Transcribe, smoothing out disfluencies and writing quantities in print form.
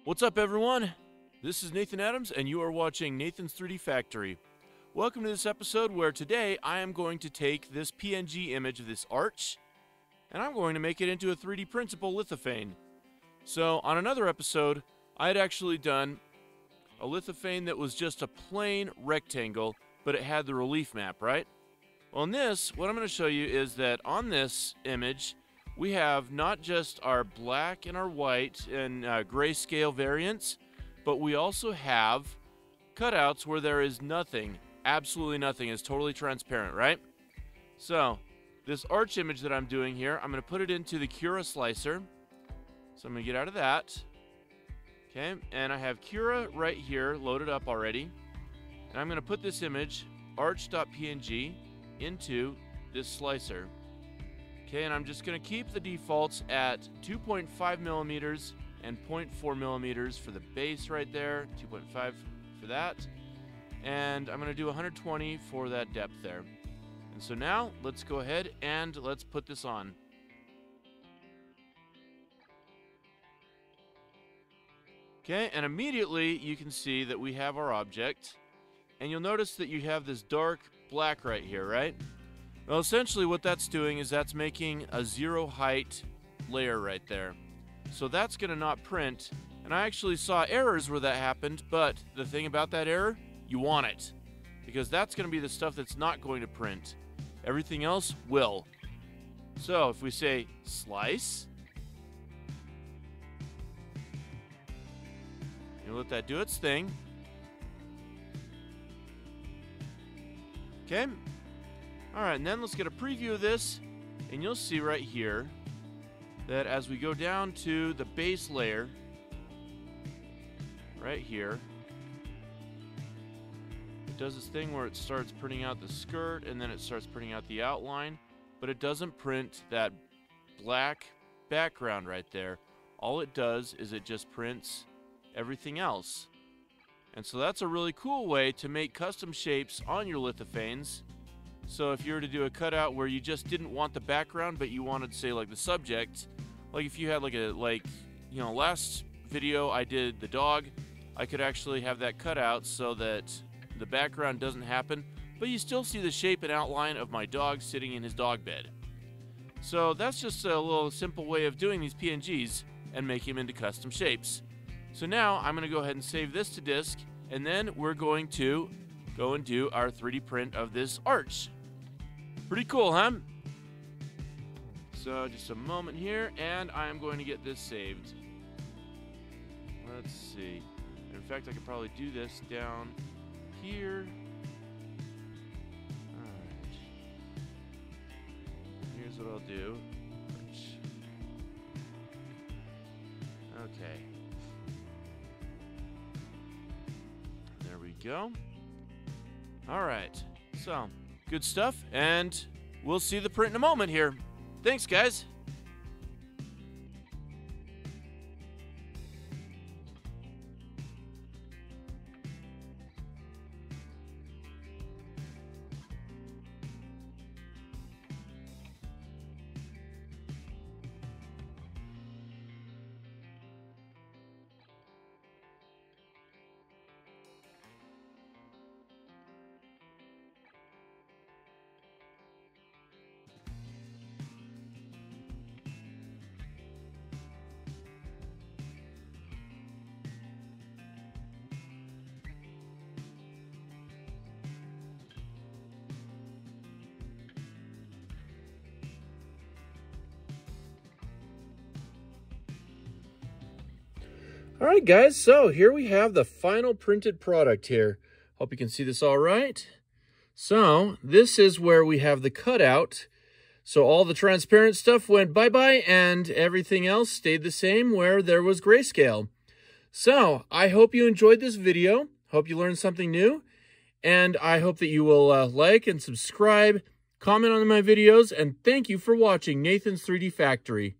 What's up, everyone? This is Nathan Adams, and you are watching Nathan's 3D Factory. Welcome to this episode where today I am going to take this PNG image of this arch, and I'm going to make it into a 3D printable lithophane. So, on another episode, I had actually done a lithophane that was just a plain rectangle, but it had the relief map, right? Well, in this, what I'm going to show you is that on this image, we have not just our black and our white and grayscale variants, but we also have cutouts where there is nothing, absolutely nothing. It's totally transparent, right? So, this arch image that I'm doing here, I'm going to put it into the Cura slicer. So I'm going to get out of that. Okay, and I have Cura right here loaded up already. And I'm going to put this image, arch.png, into this slicer. Okay, and I'm just going to keep the defaults at 2.5 millimeters and 0.4 millimeters for the base right there, 2.5 for that, and I'm going to do 120 for that depth there. And so now, let's go ahead and let's put this on. Okay, and immediately you can see that we have our object, and you'll notice that you have this dark black right here, right? Well, essentially what that's doing is that's making a zero height layer right there. So that's going to not print, and I actually saw errors where that happened, but the thing about that error, you want it, because that's going to be the stuff that's not going to print. Everything else will. So if we say slice, you let that do its thing. Okay. Alright, and then let's get a preview of this, and you'll see right here that as we go down to the base layer, right here, it does this thing where it starts printing out the skirt, and then it starts printing out the outline, but it doesn't print that black background right there. All it does is it just prints everything else. And so that's a really cool way to make custom shapes on your lithophanes. So if you were to do a cutout where you just didn't want the background, but you wanted, say, like the subject, like if you had last video I did the dog, I could actually have that cut out so that the background doesn't happen, but you still see the shape and outline of my dog sitting in his dog bed. So that's just a little simple way of doing these PNGs and making them into custom shapes. So now I'm going to go ahead and save this to disk, and then we're going to go and do our 3D print of this arch. Pretty cool, huh? So just a moment here, and I'm going to get this saved. Let's see. In fact, I could probably do this down here. Alright. Here's what I'll do. Okay. There we go. Alright. So, good stuff, and we'll see the print in a moment here. Thanks, guys. All right, guys, so here we have the final printed product here. Hope you can see this all right. So this is where we have the cutout. So all the transparent stuff went bye-bye, and everything else stayed the same where there was grayscale. So I hope you enjoyed this video. Hope you learned something new. And I hope that you will like and subscribe, comment on my videos, and thank you for watching Nathan's 3D Factory.